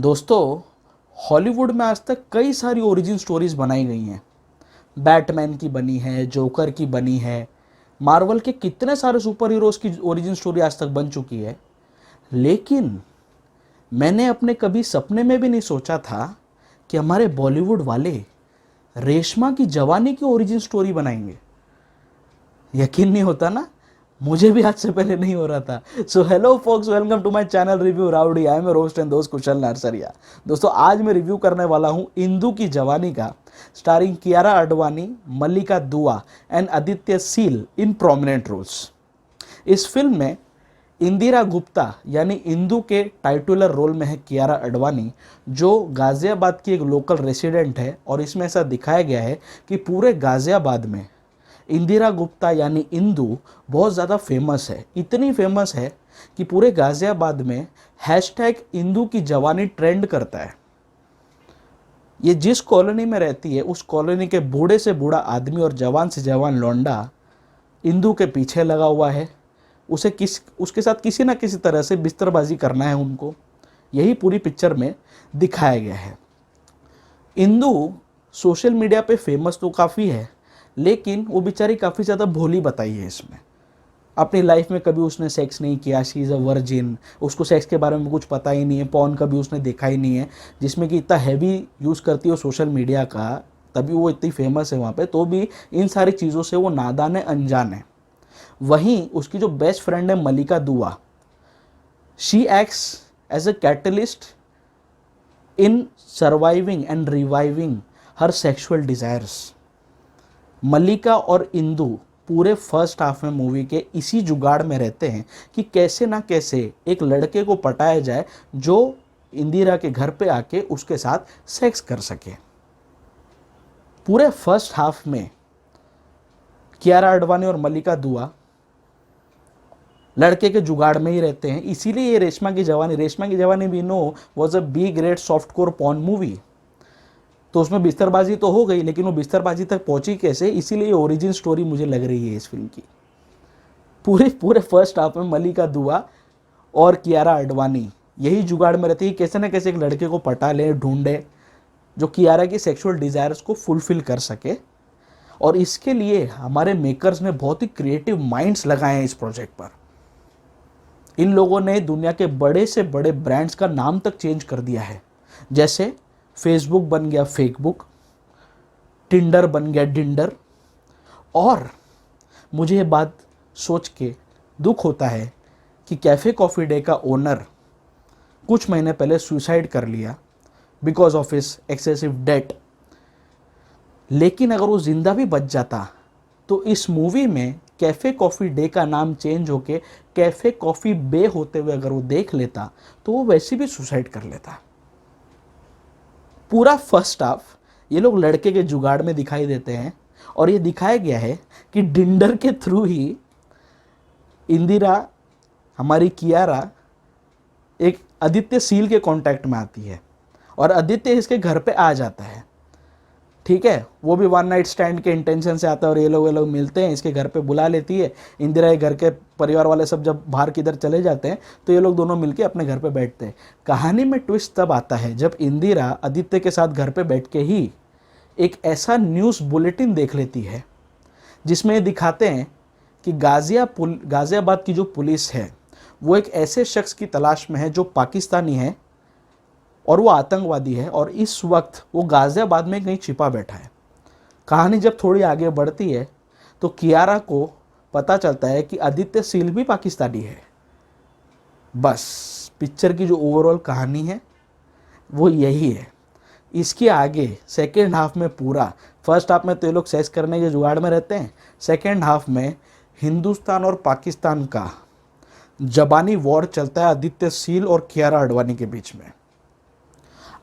दोस्तों, हॉलीवुड में आज तक कई सारी ओरिजिन स्टोरीज बनाई गई हैं। बैटमैन की बनी है, जोकर की बनी है, मार्वल के कितने सारे सुपर हीरोज की ओरिजिन स्टोरी आज तक बन चुकी है। लेकिन मैंने अपने कभी सपने में भी नहीं सोचा था कि हमारे बॉलीवुड वाले रेशमा की जवानी की ओरिजिन स्टोरी बनाएंगे। यकीन नहीं होता ना, मुझे भी आज से पहले नहीं हो रहा था। So hello folks, welcome to my channel review rowdy. I am roast and दोस्त कुशल नरसरिया। दोस्तों, आज मैं रिव्यू करने वाला हूं इंदु की जवानी का, starring Kiara Advani, Mallika Dua and Aditya Seal in prominent roles. इस फिल्म में इंदिरा गुप्ता यानी इंदु के टाइटुलर रोल में है कियारा आडवाणी, जो गाजियाबाद की एक लोकल रेसिडेंट है। और इसमें ऐसा दिखाया गया है कि पूरे गाजियाबाद में इंदिरा गुप्ता यानी इंदु बहुत ज़्यादा फेमस है। इतनी फेमस है कि पूरे गाजियाबाद में हैशटैग इंदु की जवानी ट्रेंड करता है। ये जिस कॉलोनी में रहती है, उस कॉलोनी के बूढ़े से बूढ़ा आदमी और जवान से जवान लौंडा इंदु के पीछे लगा हुआ है। उसके साथ किसी ना किसी तरह से बिस्तरबाजी करना है उनको। यही पूरी पिक्चर में दिखाया गया है। इंदु सोशल मीडिया पे फेमस तो काफ़ी है, लेकिन वो बेचारी काफ़ी ज़्यादा भोली बताई है इसमें। अपनी लाइफ में कभी उसने सेक्स नहीं किया, शी इज़ अ वर्जिन। उसको सेक्स के बारे में कुछ पता ही नहीं है, पॉर्न कभी उसने देखा ही नहीं है, जिसमें कि इतना हैवी यूज़ करती है सोशल मीडिया का, तभी वो इतनी फेमस है वहाँ पे। तो भी इन सारी चीज़ों से वो नादान है, अनजान है। वहीं उसकी जो बेस्ट फ्रेंड है Mallika Dua, she acts as a catalyst in surviving and reviving her sexual desires. Mallika और इंदु पूरे फर्स्ट हाफ में मूवी के इसी जुगाड़ में रहते हैं कि कैसे ना कैसे एक लड़के को पटाया जाए जो इंदिरा के घर पे आके उसके साथ सेक्स कर सके। पूरे फर्स्ट हाफ में कियारा आडवाणी और मल्लिका दुआ लड़के के जुगाड़ में ही रहते हैं। इसीलिए ये रेशमा की जवानी भी no was a be great soft core porn movie. तो उसमें बिस्तरबाजी तो हो गई, लेकिन वो बिस्तरबाजी तक पहुंची कैसे, इसीलिए ओरिजिन स्टोरी मुझे लग रही है इस फिल्म की। पूरे फर्स्ट हाफ में मल्लिका दुआ और कियारा आडवाणी यही जुगाड़ में रहती है, कैसे ना कैसे एक लड़के को पटा ले, ढूंढे जो कियारा की सेक्सुअल डिज़ायर्स को फुलफिल कर सके। और इसके लिए हमारे मेकर्स ने बहुत ही क्रिएटिव माइंड्स लगाए हैं इस प्रोजेक्ट पर। इन लोगों ने दुनिया के बड़े से बड़े ब्रांड्स का नाम तक चेंज कर दिया है। जैसे फेसबुक बन गया फेकबुक, टिंडर बन गया डिंडर। और मुझे ये बात सोच के दुख होता है कि कैफ़े कॉफ़ी डे का ओनर कुछ महीने पहले सुसाइड कर लिया because of his excessive debt. लेकिन अगर वो ज़िंदा भी बच जाता तो इस मूवी में कैफ़े कॉफ़ी डे का नाम चेंज होके कैफ़े कॉफ़ी बे होते हुए अगर वो देख लेता तो वो वैसे भी सुसाइड कर लेता। पूरा फर्स्ट हाफ ये लोग लड़के के जुगाड़ में दिखाई देते हैं और ये दिखाया गया है कि डिंडर के थ्रू ही इंदिरा, हमारी कियारा, एक आदित्य सील के कांटेक्ट में आती है और आदित्य इसके घर पे आ जाता है। ठीक है, वो भी वन नाइट स्टैंड के इंटेंशन से आता है और ये लोग मिलते हैं, इसके घर पे बुला लेती है इंदिरा। के घर के परिवार वाले सब जब बाहर किधर चले जाते हैं तो ये लोग दोनों मिलके अपने घर पे बैठते हैं। कहानी में ट्विस्ट तब आता है जब इंदिरा आदित्य के साथ घर पे बैठ के ही एक ऐसा न्यूज़ बुलेटिन देख लेती है जिसमें ये दिखाते हैं कि गाजियाबाद की जो पुलिस है वो एक ऐसे शख्स की तलाश में है जो पाकिस्तानी है और वो आतंकवादी है, और इस वक्त वो गाजियाबाद में कहीं छिपा बैठा है। कहानी जब थोड़ी आगे बढ़ती है तो कियारा को पता चलता है कि आदित्य सील भी पाकिस्तानी है। बस पिक्चर की जो ओवरऑल कहानी है वो यही है। इसके आगे सेकेंड हाफ में पूरा, फर्स्ट हाफ में तो ये लोग सेक्स करने के जुगाड़ में रहते हैं, सेकेंड हाफ में हिंदुस्तान और पाकिस्तान का जबानी वॉर चलता है आदित्य सील और कियारा आडवाणी के बीच में।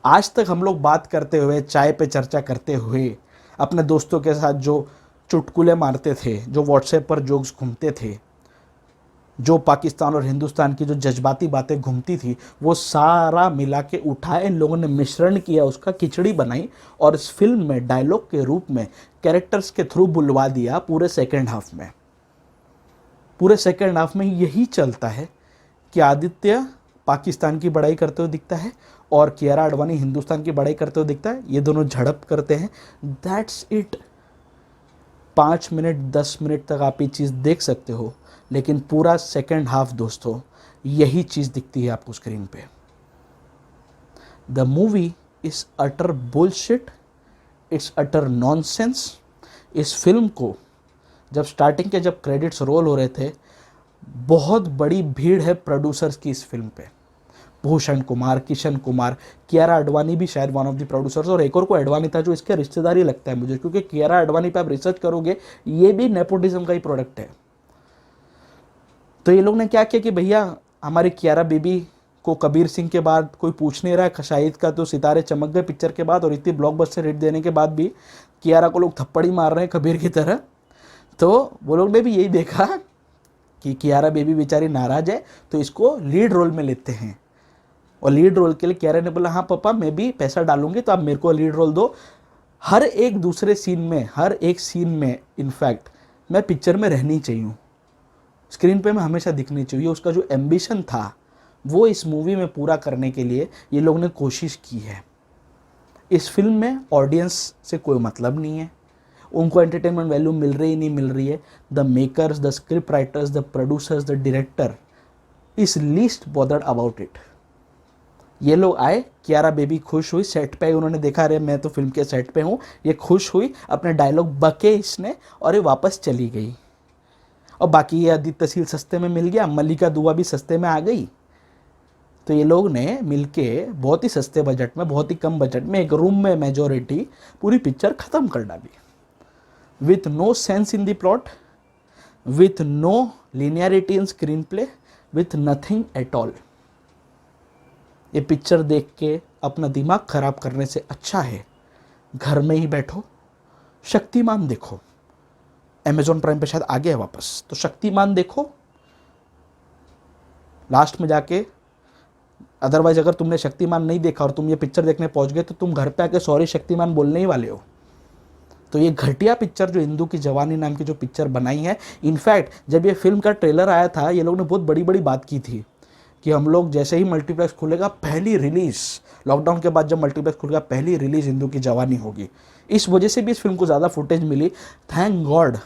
आज तक हम लोग बात करते हुए, चाय पे चर्चा करते हुए, अपने दोस्तों के साथ जो चुटकुले मारते थे, जो व्हाट्सएप पर जोक्स घूमते थे, जो पाकिस्तान और हिंदुस्तान की जो जज्बाती बातें घूमती थी, वो सारा मिला के उठाए इन लोगों ने, मिश्रण किया, उसका खिचड़ी बनाई और इस फिल्म में डायलॉग के रूप में कैरेक्टर्स के थ्रू बुलवा दिया। पूरे सेकेंड हाफ में यही चलता है कि आदित्य पाकिस्तान की बड़ाई करते हुए दिखता है और कियारा आडवाणी हिंदुस्तान की बड़ाई करते हुए दिखता है, ये दोनों झड़प करते हैं, दैट्स इट। 5 मिनट 10 मिनट तक आप ये चीज़ देख सकते हो, लेकिन पूरा सेकेंड हाफ दोस्तों यही चीज़ दिखती है आपको स्क्रीन पे। The movie is utter bullshit, it's utter nonsense. इस फिल्म को जब स्टार्टिंग के जब क्रेडिट्स रोल हो रहे थे, बहुत बड़ी भीड़ है प्रोड्यूसर्स की इस फिल्म पे। भूषण कुमार, किशन कुमार, कियारा आडवाणी भी शायद वन ऑफ द प्रोड्यूसर्स, और एक और कोई आडवाणी था जो इसके रिश्तेदार ही लगता है मुझे, क्योंकि कियारा आडवाणी पे आप रिसर्च करोगे ये भी नेपोटिज्म का ही प्रोडक्ट है। तो ये लोग ने क्या किया कि भैया हमारी कियारा बेबी को कबीर सिंह के बाद कोई पूछ नहीं रहा है, शाहिद का तो सितारे चमक गए पिक्चर के बाद, और इतनी ब्लॉकबस्टर हिट देने के बाद भी कियारा को लोग थप्पड़ ही मार रहे हैं कबीर की तरह। तो वो लोग ने भी यही देखा कि कियारा बेबी बेचारी नाराज है, तो इसको लीड रोल में लेते हैं। और लीड रोल के लिए कियारा ने बोला हाँ पापा मैं भी पैसा डालूंगी, तो आप मेरे को लीड रोल दो। हर एक दूसरे सीन में, हर एक सीन में इनफैक्ट मैं पिक्चर में रहनी चाहिए, स्क्रीन पे मैं हमेशा दिखनी चाहिए। उसका जो एम्बिशन था वो इस मूवी में पूरा करने के लिए ये लोग ने कोशिश की है। इस फिल्म में ऑडियंस से कोई मतलब नहीं है, उनको एंटरटेनमेंट वैल्यू मिल रही नहीं मिल रही है। The makers, the script writers, the producers, the director is least bothered about it. ये लोग आए, कियारा बेबी खुश हुई, सेट पे उन्होंने देखा अरे मैं तो फिल्म के सेट पे हूँ, ये खुश हुई, अपने डायलॉग बके इसने और ये वापस चली गई। और बाकी ये आदित्य तहसील सस्ते में मिल गया, मल्लिका दुआ भी सस्ते में आ गई। तो ये लोग ने मिलके बहुत ही सस्ते बजट में, बहुत ही कम बजट में, एक रूम में मेजॉरिटी पूरी पिक्चर ख़त्म कर डाली, with no sense in the plot, with no linearity in screenplay, with nothing at all. ये पिक्चर देख के अपना दिमाग खराब करने से अच्छा है घर में ही बैठो, शक्तिमान देखो। अमेजॉन प्राइम पे शायद आ गया है वापस, तो शक्तिमान देखो लास्ट में जाके। अदरवाइज अगर तुमने शक्तिमान नहीं देखा और तुम ये पिक्चर देखने पहुंच गए तो तुम घर पे आके सॉरी शक्तिमान बोलने ही वाले हो। तो ये घटिया पिक्चर जो इंदू की जवानी नाम की जो पिक्चर बनाई है, इनफैक्ट जब ये फिल्म का ट्रेलर आया था ये लोग ने बहुत बड़ी बड़ी बात की थी कि हम लोग जैसे ही मल्टीप्लेक्स खुलेगा पहली रिलीज, लॉकडाउन के बाद जब मल्टीप्लेक्स खुलेगा पहली रिलीज इंदू की जवानी होगी। इस वजह से भी इस फिल्म को ज़्यादा फुटेज मिली। थैंक गॉड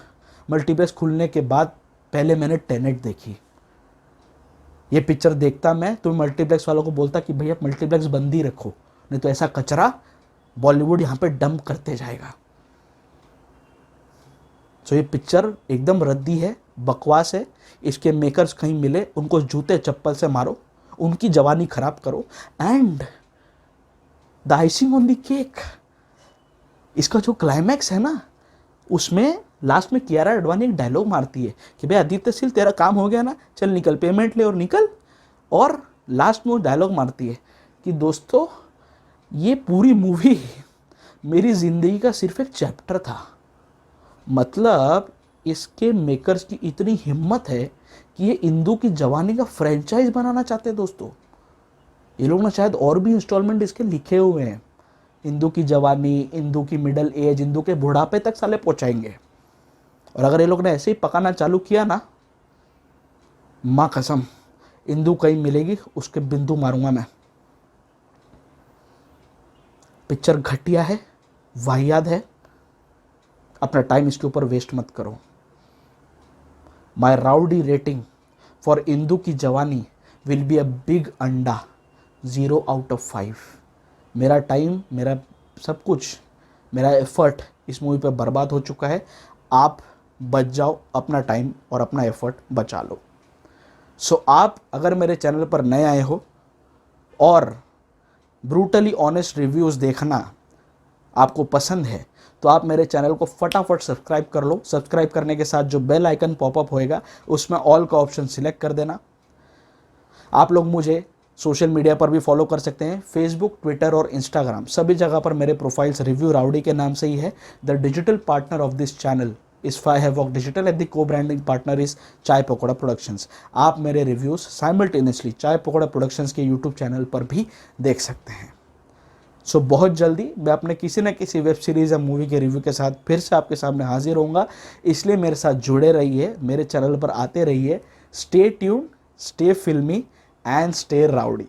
मल्टीप्लेक्स खुलने के बाद पहले मैंने टेनेट देखी। ये पिक्चर देखता मैं तो मल्टीप्लेक्स वालों को बोलता कि भैया मल्टीप्लेक्स बंद ही रखो, नहीं तो ऐसा कचरा बॉलीवुड यहाँ पे डंप करते जाएगा। तो ये पिक्चर एकदम रद्दी है, बकवास है। इसके मेकर्स कहीं मिले उनको जूते चप्पल से मारो, उनकी जवानी खराब करो। And the icing on the cake, इसका जो क्लाइमैक्स है ना, उसमें लास्ट में कियारा आडवाणी एक डायलॉग मारती है कि भाई आदित्य तहसील तेरा काम हो गया ना, चल निकल, पेमेंट ले और निकल। और लास्ट में वो डायलॉग मारती है कि दोस्तों ये पूरी मूवी मेरी ज़िंदगी का सिर्फ एक चैप्टर था। मतलब इसके मेकर्स की इतनी हिम्मत है कि ये इंदू की जवानी का फ्रेंचाइज बनाना चाहते हैं दोस्तों। ये लोग ना शायद और भी इंस्टॉलमेंट इसके लिखे हुए हैं, इंदू की जवानी, इंदू की मिडिल एज, इंदू के बुढ़ापे तक साले पहुंचाएंगे। और अगर ये लोग ने ऐसे ही पकाना चालू किया ना, माँ कसम इंदू कहीं मिलेगी उसके बिंदु मारूंगा मैं। पिक्चर घटिया है, वाहियात है, अपना टाइम इसके ऊपर वेस्ट मत करो। माई राउडी रेटिंग फॉर इंदू की जवानी विल बी अ बिग अंडा, 0 out of 5। मेरा टाइम, मेरा सब कुछ, मेरा एफर्ट इस मूवी पे बर्बाद हो चुका है। आप बच जाओ, अपना टाइम और अपना एफर्ट बचा लो। सो आप अगर मेरे चैनल पर नए आए हो और ब्रूटली ऑनेस्ट रिव्यूज़ देखना आपको पसंद है तो आप मेरे चैनल को फटाफट सब्सक्राइब कर लो। सब्सक्राइब करने के साथ जो बेल आइकन पॉपअप होएगा उसमें ऑल का ऑप्शन सिलेक्ट कर देना। आप लोग मुझे सोशल मीडिया पर भी फॉलो कर सकते हैं, फेसबुक, ट्विटर और इंस्टाग्राम, सभी जगह पर मेरे प्रोफाइल्स रिव्यू राउडी के नाम से ही है। The digital partner of this channel is fi havoc digital at the co branding partner is chai pakoda productions. आप मेरे reviews simultaneously chai pakoda productions के यूट्यूब चैनल पर भी देख सकते हैं। सो बहुत जल्दी मैं अपने किसी न किसी वेब सीरीज़ या मूवी के रिव्यू के साथ फिर से आपके सामने हाजिर होऊंगा, इसलिए मेरे साथ जुड़े रहिए, मेरे चैनल पर आते रहिए। स्टे ट्यून्ड, स्टे फिल्मी एंड स्टे राउडी।